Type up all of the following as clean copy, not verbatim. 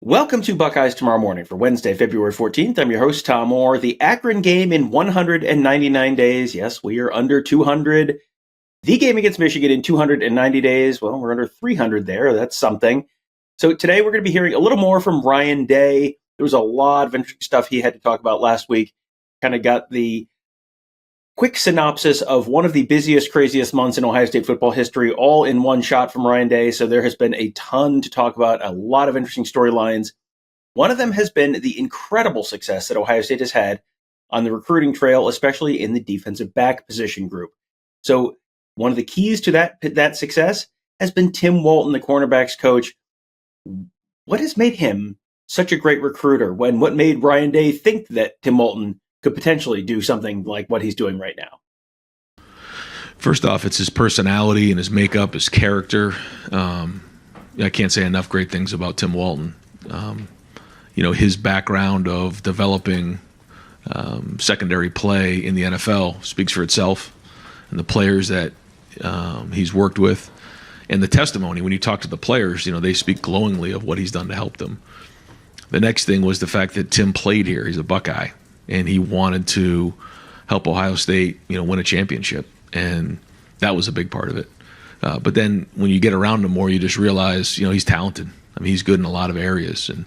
Welcome to Buckeyes Tomorrow Morning for Wednesday, February 14th. I'm your host, Tom Orr. The Akron game in 199 days. Yes, we are under 200. The game against Michigan in 290 days. Well, we're under 300 there. That's something. So today we're going to be hearing a little more from Ryan Day. There was a lot of interesting stuff he had to talk about last week. Kind of got the quick synopsis of one of the busiest, craziest months in Ohio State football history, all in one shot from Ryan Day. So there has been a ton to talk about, a lot of interesting storylines. One of them has been the incredible success that Ohio State has had on the recruiting trail, especially in the defensive back position group. So one of the keys to that success has been Tim Walton, the cornerbacks coach. What has made him such a great recruiter? What made Ryan Day think that Tim Walton could potentially do something like what he's doing right now? First off, it's his personality and his makeup, his character. I can't say enough great things about Tim Walton. His background of developing secondary play in the NFL speaks for itself, and the players that he's worked with, and the testimony when you talk to the players, they speak glowingly of what he's done to help them. The next thing was the fact that Tim played here. He's a Buckeye, and he wanted to help Ohio State, win a championship, and that was a big part of it. But then when you get around him more, you just realize, he's talented. I mean, he's good in a lot of areas, and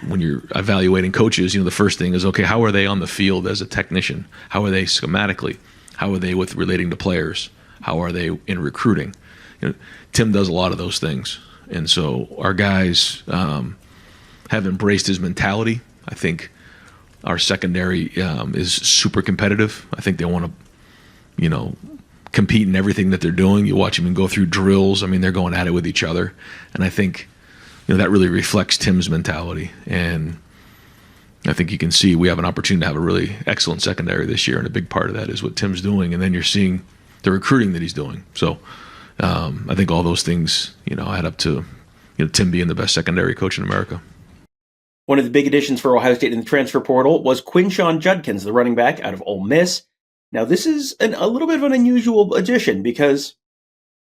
when you're evaluating coaches, the first thing is, okay, how are they on the field as a technician? How are they schematically? How are they with relating to players? How are they in recruiting? Tim does a lot of those things, and so our guys have embraced his mentality. I think our secondary is super competitive. I think they want to, compete in everything that they're doing. You watch them go through drills. I mean, they're going at it with each other. And I think, that really reflects Tim's mentality. And I think you can see we have an opportunity to have a really excellent secondary this year. And a big part of that is what Tim's doing. And then you're seeing the recruiting that he's doing. So I think all those things, add up to, Tim being the best secondary coach in America. One of the big additions for Ohio State in the transfer portal was Quinshon Judkins, the running back out of Ole Miss. Now, this is a little bit of an unusual addition because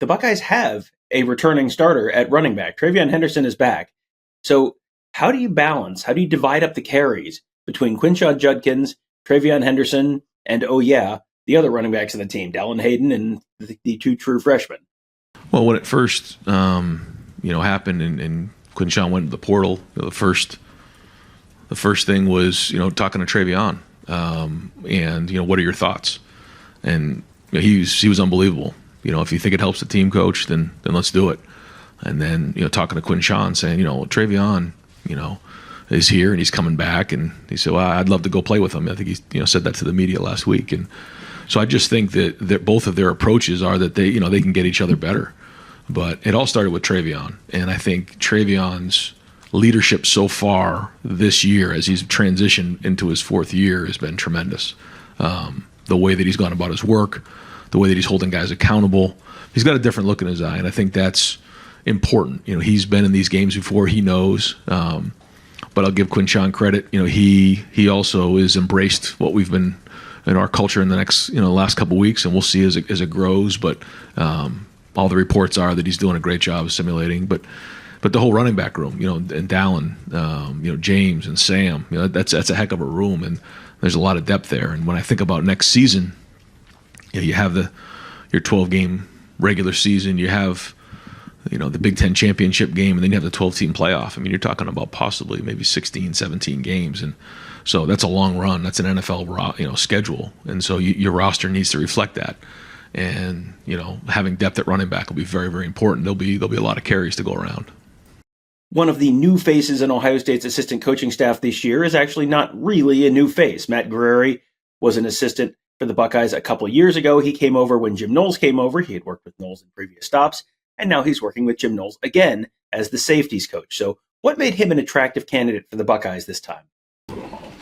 the Buckeyes have a returning starter at running back. TreVeyon Henderson is back. So how do you divide up the carries between Quinshon Judkins, TreVeyon Henderson, and, the other running backs of the team, Dallin Hayden and the two true freshmen? Well, when it first, happened and Quinshon went to the portal, the first thing was, talking to TreVeyon, and what are your thoughts? And he was unbelievable. If you think it helps the team, coach, then let's do it. And then talking to Quinshon, saying TreVeyon, is here and he's coming back, and he said, well, I'd love to go play with him. I think he said that to the media last week, and so I just think that both of their approaches are that they can get each other better. But it all started with TreVeyon, and I think TreVeyon's leadership so far this year, as he's transitioned into his fourth year, has been tremendous. The way that he's gone about his work, the way that he's holding guys accountable, he's got a different look in his eye, and I think that's important. He's been in these games before, he knows. But I'll give Quinshon credit. He also has embraced what we've been in our culture in the next last couple of weeks, and we'll see as it grows. But all the reports are that he's doing a great job of simulating. But the whole running back room, and Dallin, James and Sam, that's a heck of a room, and there's a lot of depth there. And when I think about next season, you have your 12-game regular season, you have the Big Ten championship game, and then you have the 12-team playoff. I mean, you're talking about possibly maybe 16, 17 games, and so that's a long run. That's an NFL schedule, and so your roster needs to reflect that. And having depth at running back will be very, very important. There'll be a lot of carries to go around. One of the new faces in Ohio State's assistant coaching staff this year is actually not really a new face. Matt Guerrieri was an assistant for the Buckeyes a couple years ago. He came over when Jim Knowles came over. He had worked with Knowles in previous stops, and now he's working with Jim Knowles again as the safeties coach. So what made him an attractive candidate for the Buckeyes this time?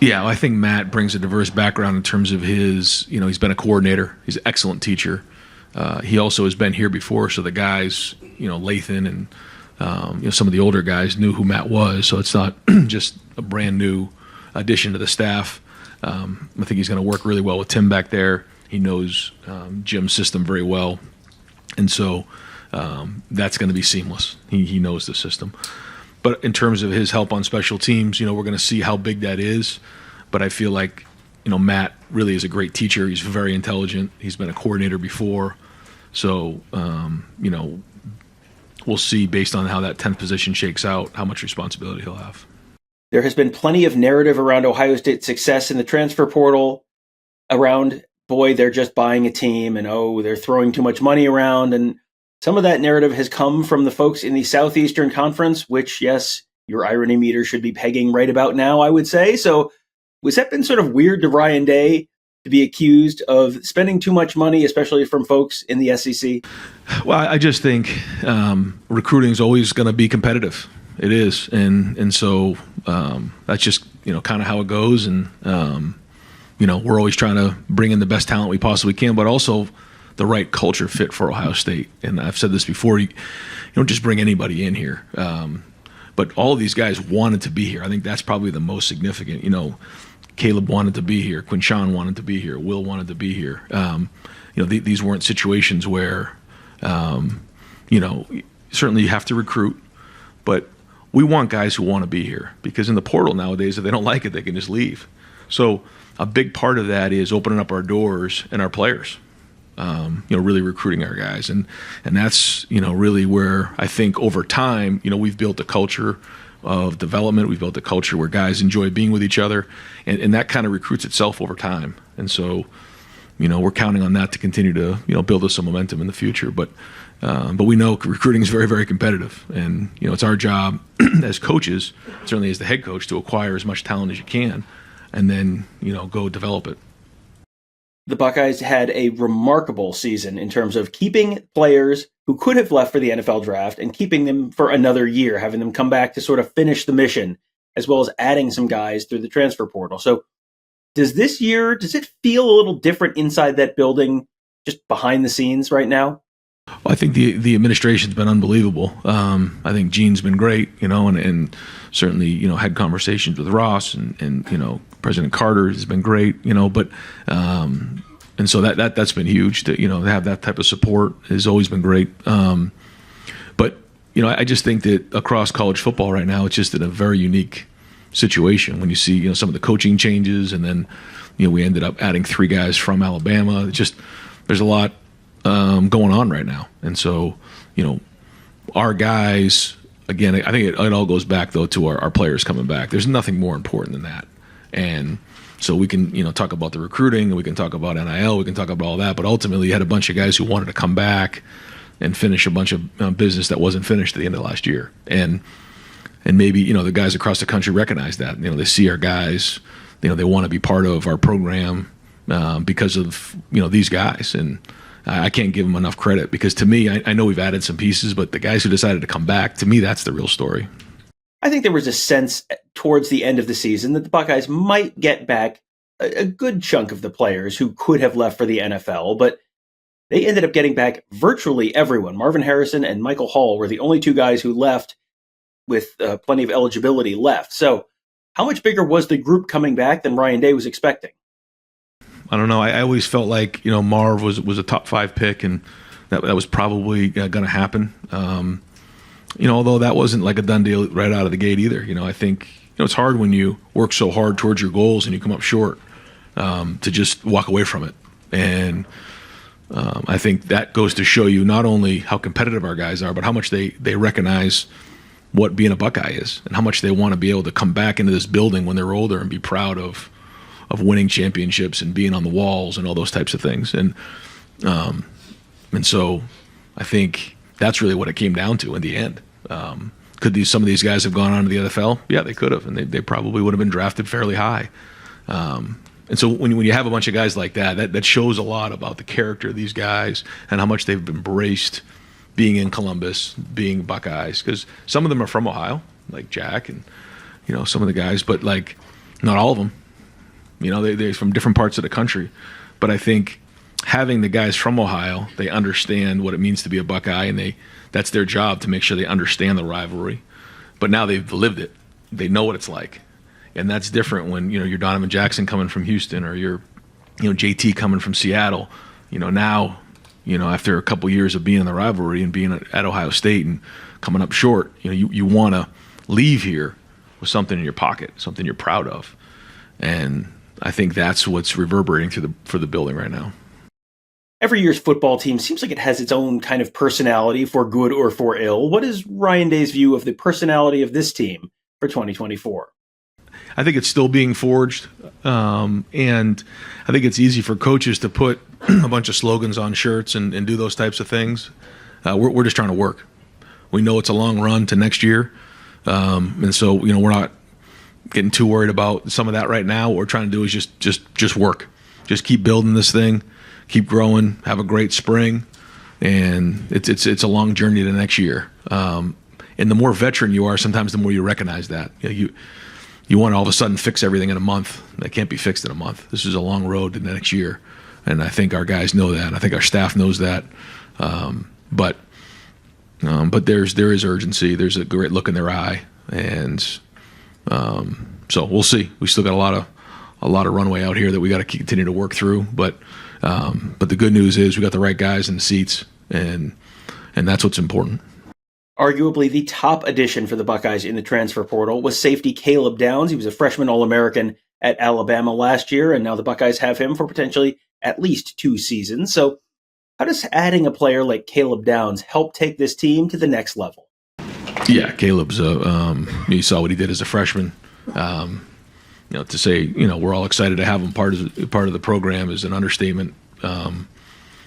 Yeah, well, I think Matt brings a diverse background in terms of his, he's been a coordinator. He's an excellent teacher. He also has been here before, so the guys, Lathan and some of the older guys knew who Matt was, so it's not just a brand new addition to the staff. I think he's going to work really well with Tim back there. He knows Jim's system very well, and so that's going to be seamless. He knows the system. But in terms of his help on special teams, we're going to see how big that is. But I feel like, Matt really is a great teacher. He's very intelligent. He's been a coordinator before. So, we'll see based on how that 10th position shakes out, how much responsibility he'll have. There has been plenty of narrative around Ohio State's success in the transfer portal around, boy, they're just buying a team and, they're throwing too much money around. And some of that narrative has come from the folks in the Southeastern Conference, which, yes, your irony meter should be pegging right about now, I would say. So was that been sort of weird to Ryan Day to be accused of spending too much money, especially from folks in the SEC? Well, I just think recruiting is always going to be competitive. It is. And so that's just, kind of how it goes. And, we're always trying to bring in the best talent we possibly can, but also the right culture fit for Ohio State. And I've said this before, you don't just bring anybody in here. But all of these guys wanted to be here. I think that's probably the most significant. Caleb wanted to be here. Quinshawn wanted to be here. Will wanted to be here. These weren't situations where, certainly you have to recruit, but we want guys who want to be here, because in the portal nowadays, if they don't like it, they can just leave. So a big part of that is opening up our doors and our players, really recruiting our guys. And that's, really where I think over time, we've built a culture of development. We've built a culture where guys enjoy being with each other, and that kind of recruits itself over time. And so, we're counting on that to continue to, build us some momentum in the future. But we know recruiting is very, very competitive, and it's our job as coaches, certainly as the head coach, to acquire as much talent as you can, and then go develop it. The Buckeyes had a remarkable season in terms of keeping players who could have left for the NFL draft and keeping them for another year, having them come back to sort of finish the mission, as well as adding some guys through the transfer portal. So does it feel a little different inside that building, just behind the scenes right now? Well, I think the administration's been unbelievable. I think Gene's been great, and certainly, had conversations with Ross and President Carter has been great, but and so that's been huge to have that type of support has always been great. But I just think that across college football right now, it's just in a very unique situation when you see some of the coaching changes, and then we ended up adding 3 guys from Alabama. There's a lot going on right now, and so our guys, again, I think it all goes back though to our players coming back. There's nothing more important than that. And so we can, talk about the recruiting, and we can talk about NIL, we can talk about all that, but ultimately you had a bunch of guys who wanted to come back and finish a bunch of business that wasn't finished at the end of last year. And maybe, the guys across the country recognize that. They see our guys, they want to be part of our program because of, these guys. And I can't give them enough credit, because to me, I know we've added some pieces, but the guys who decided to come back, to me, that's the real story. I think there was a sense towards the end of the season that the Buckeyes might get back a good chunk of the players who could have left for the NFL, but they ended up getting back virtually everyone. Marvin Harrison and Michael Hall were the only 2 guys who left with plenty of eligibility left. So how much bigger was the group coming back than Ryan Day was expecting? I don't know. I always felt like, Marv was a top 5 pick, and that was probably going to happen. Although that wasn't like a done deal right out of the gate either. I think it's hard when you work so hard towards your goals and you come up short to just walk away from it. And I think that goes to show you not only how competitive our guys are, but how much they recognize what being a Buckeye is, and how much they want to be able to come back into this building when they're older and be proud of winning championships and being on the walls and all those types of things. And so I think that's really what it came down to in the end. Could some of these guys have gone on to the NFL? Yeah, they could have, and they probably would have been drafted fairly high. And so when you have a bunch of guys like that shows a lot about the character of these guys and how much they've embraced being in Columbus, being Buckeyes. Because some of them are from Ohio, like Jack and some of the guys, but like not all of them. They're from different parts of the country. But I think having the guys from Ohio, they understand what it means to be a Buckeye, and that's their job to make sure they understand the rivalry. But now they've lived it. They know what it's like. And that's different when, you're Donovan Jackson coming from Houston, or you're, JT coming from Seattle. Now, after a couple years of being in the rivalry and being at Ohio State and coming up short, you want to leave here with something in your pocket, something you're proud of. And I think that's what's reverberating for the building right now. Every year's football team seems like it has its own kind of personality, for good or for ill. What is Ryan Day's view of the personality of this team for 2024? I think it's still being forged, and I think it's easy for coaches to put a bunch of slogans on shirts and do those types of things. We're just trying to work. We know it's a long run to next year, and so we're not getting too worried about some of that right now. What we're trying to do is just work, just keep building this thing, keep growing, have a great spring, and it's a long journey to next year. And the more veteran you are, sometimes the more you recognize that. You want to all of a sudden fix everything in a month. That can't be fixed in a month. This is a long road to the next year. And I think our guys know that. I think our staff knows that. But there is urgency. There's a great look in their eye. And so we'll see. We still got a lot of runway out here that we got to continue to work through. But the good news is we got the right guys in the seats, and that's what's important. Arguably the top addition for the Buckeyes in the transfer portal was safety Caleb Downs. He was a freshman All-American at Alabama last year, and now the Buckeyes have him for potentially at least 2 seasons. So how does adding a player like Caleb Downs help take this team to the next level? Yeah, Caleb's you saw what he did as a freshman. To say, we're all excited to have him part of the program is an understatement.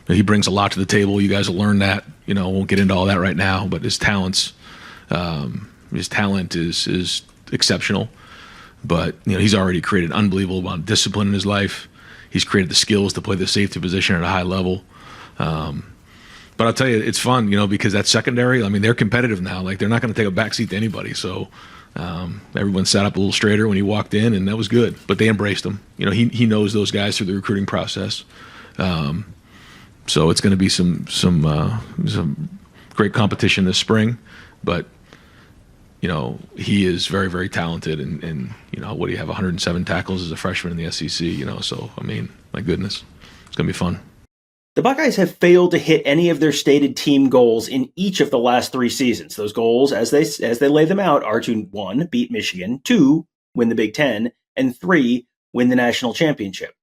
He brings a lot to the table. You guys will learn that. Won't get into all that right now, but his talent is exceptional. But he's already created an unbelievable amount of discipline in his life. He's created the skills to play the safety position at a high level. But I'll tell you, it's fun, because that secondary, they're competitive now. Like, they're not going to take a backseat to anybody. So everyone sat up a little straighter when he walked in, and that was good. But they embraced him. He knows those guys through the recruiting process. So it's going to be some great competition this spring. But he is very, very talented, and what do you have? 107 tackles as a freshman in the SEC. So my goodness, it's going to be fun. The Buckeyes have failed to hit any of their stated team goals in each of the last 3 seasons. Those goals, as they lay them out, are to 1, beat Michigan, 2, win the Big Ten, and 3, win the national championship.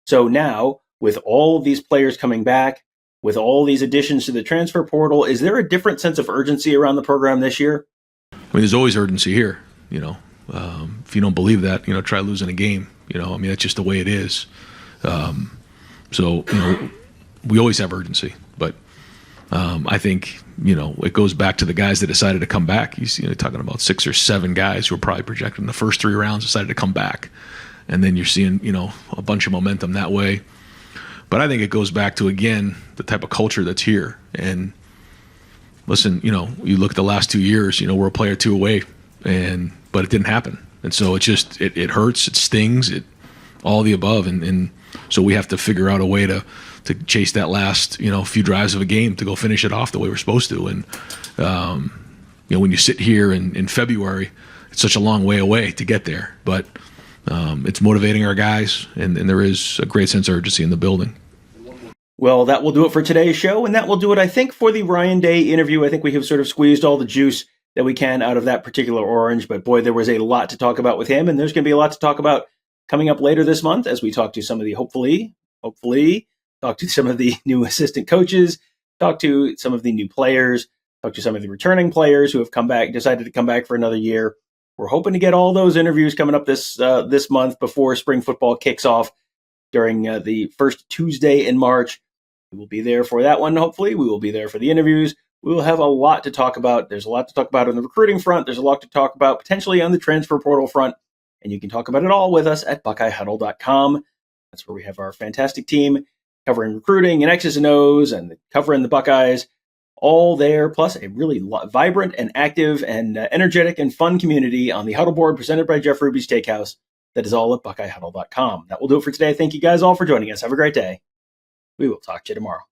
So now, with all of these players coming back, with all these additions to the transfer portal, is there a different sense of urgency around the program this year? There's always urgency here. If you don't believe that, try losing a game. That's just the way it is. We always have urgency, but I think it goes back to the guys that decided to come back. You're talking about 6 or 7 guys who were probably projected in the first 3 rounds decided to come back, and then you're seeing a bunch of momentum that way. But I think it goes back to, again, the type of culture that's here. And listen, you look at the last 2 years, we're a player or 2 away, but it didn't happen. And so it hurts, it stings, all the above, and so we have to figure out a way to chase that last few drives of a game to go finish it off the way we're supposed to. And when you sit here in February, it's such a long way away to get there, but it's motivating our guys, and there is a great sense of urgency in the building. Well, that will do it for today's show, and that will do it, I think, for the Ryan Day interview. I think we have sort of squeezed all the juice that we can out of that particular orange, but boy, there was a lot to talk about with him, and there's going to be a lot to talk about coming up later this month as we talk to some of the, hopefully, talk to some of the new assistant coaches, talk to some of the new players, talk to some of the returning players who have decided to come back for another year. We're hoping to get all those interviews coming up this month before spring football kicks off during the first Tuesday in March. We will be there for that one, hopefully. We will be there for the interviews. We will have a lot to talk about. There's a lot to talk about on the recruiting front. There's a lot to talk about potentially on the transfer portal front. And you can talk about it all with us at BuckeyeHuddle.com. That's where we have our fantastic team covering recruiting and X's and O's and covering the Buckeyes, all there, plus a really vibrant and active and energetic and fun community on the Huddle Board presented by Jeff Ruby's Steakhouse. That is all at BuckeyeHuddle.com. That will do it for today. Thank you guys all for joining us. Have a great day. We will talk to you tomorrow.